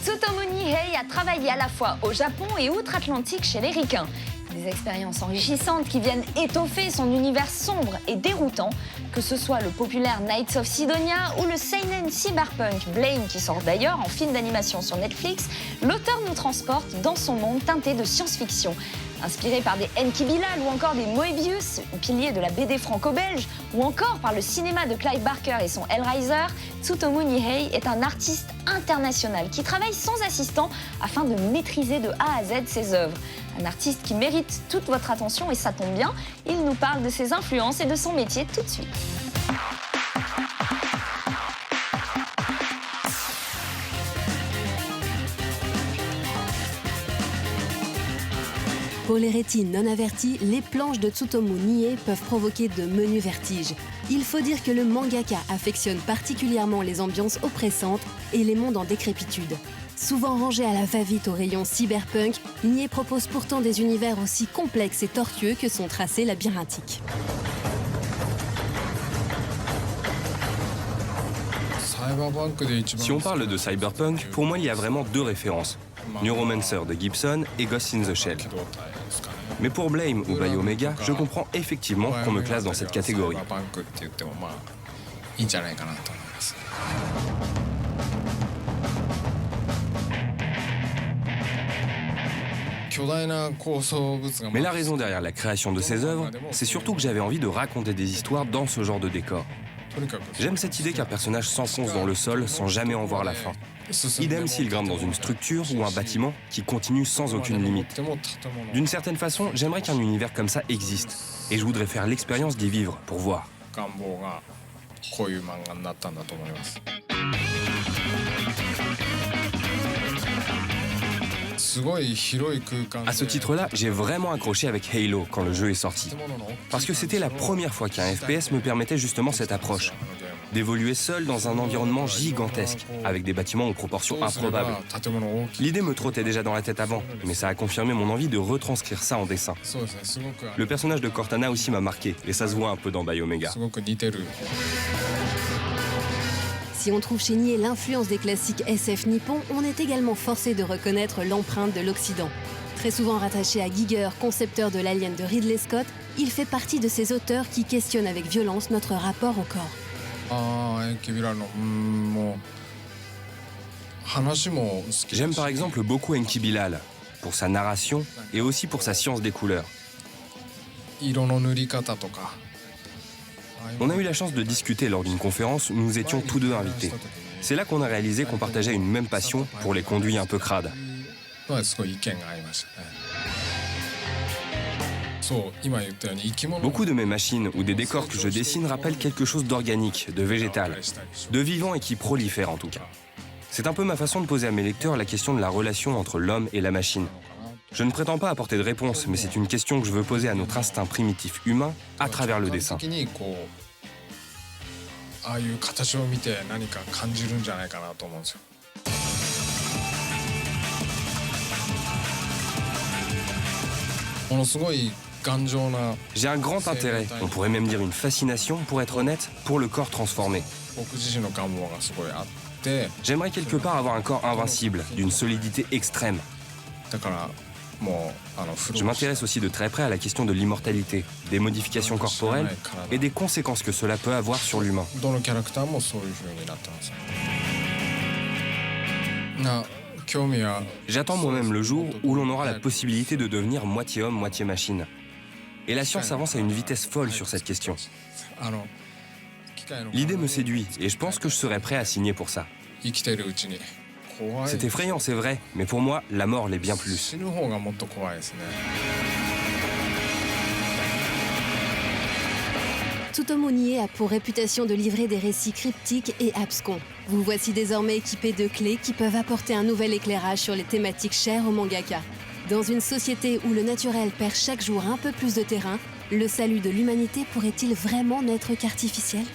Tsutomu Nihei a travaillé à la fois au Japon et outre-Atlantique chez les Ricains. Des expériences enrichissantes qui viennent étoffer son univers sombre et déroutant, que ce soit le populaire Knights of Sidonia ou le seinen cyberpunk Blame qui sort d'ailleurs en film d'animation sur Netflix, l'auteur nous transporte dans son monde teinté de science-fiction. Inspiré par des Enki Bilal ou encore des Moebius, piliers de la BD franco-belge, ou encore par le cinéma de Clive Barker et son Hellraiser, Tsutomu Nihei est un artiste international qui travaille sans assistant afin de maîtriser de A à Z ses œuvres. Un artiste qui mérite toute votre attention et ça tombe bien, il nous parle de ses influences et de son métier tout de suite. Pour les rétines non averties, les planches de Tsutomu Nihei peuvent provoquer de menus vertiges. Il faut dire que le mangaka affectionne particulièrement les ambiances oppressantes et les mondes en décrépitude. Souvent rangé à la va-vite au rayon cyberpunk, Nihei propose pourtant des univers aussi complexes et tortueux que son tracé labyrinthique. Si on parle de cyberpunk, pour moi il y a vraiment deux références. Neuromancer de Gibson et Ghost in the Shell. Mais pour Blame ou Biomega, je comprends effectivement qu'on me classe dans cette catégorie. Mais la raison derrière la création de ces œuvres, c'est surtout que j'avais envie de raconter des histoires dans ce genre de décor. J'aime cette idée qu'un personnage s'enfonce dans le sol sans jamais en voir la fin. Idem s'il grimpe dans une structure ou un bâtiment qui continue sans aucune limite. D'une certaine façon, j'aimerais qu'un univers comme ça existe. Et je voudrais faire l'expérience d'y vivre pour voir. À ce titre-là, j'ai vraiment accroché avec Halo quand le jeu est sorti. Parce que c'était la première fois qu'un FPS me permettait justement cette approche. D'évoluer seul dans un environnement gigantesque, avec des bâtiments aux proportions improbables. L'idée me trottait déjà dans la tête avant, mais ça a confirmé mon envie de retranscrire ça en dessin. Le personnage de Cortana aussi m'a marqué, et ça se voit un peu dans Biomega. Si on trouve chez Nihei l'influence des classiques SF nippons, on est également forcé de reconnaître l'empreinte de l'Occident. Très souvent rattaché à Giger, concepteur de l'Alien de Ridley Scott, il fait partie de ces auteurs qui questionnent avec violence notre rapport au corps. J'aime par exemple beaucoup Enki Bilal, pour sa narration et aussi pour sa science des couleurs. On a eu la chance de discuter lors d'une conférence où nous étions tous deux invités. C'est là qu'on a réalisé qu'on partageait une même passion pour les conduits un peu crades. Beaucoup de mes machines ou des décors que je dessine rappellent quelque chose d'organique, de végétal, de vivant et qui prolifère en tout cas. C'est un peu ma façon de poser à mes lecteurs la question de la relation entre l'homme et la machine. Je ne prétends pas apporter de réponse, mais c'est une question que je veux poser à notre instinct primitif humain à travers le dessin. J'ai un grand intérêt, on pourrait même dire une fascination, pour être honnête, pour le corps transformé. J'aimerais quelque part avoir un corps invincible, d'une solidité extrême. Je m'intéresse aussi de très près à la question de l'immortalité, des modifications corporelles et des conséquences que cela peut avoir sur l'humain. J'attends moi-même le jour où l'on aura la possibilité de devenir moitié homme, moitié machine. Et la science avance à une vitesse folle sur cette question. L'idée me séduit et je pense que je serai prêt à signer pour ça. C'est effrayant, c'est vrai, mais pour moi, la mort l'est bien plus. Tsutomu Nihei a pour réputation de livrer des récits cryptiques et abscons. Vous voici désormais équipé de clés qui peuvent apporter un nouvel éclairage sur les thématiques chères au mangaka. Dans une société où le naturel perd chaque jour un peu plus de terrain, le salut de l'humanité pourrait-il vraiment n'être qu'artificiel ?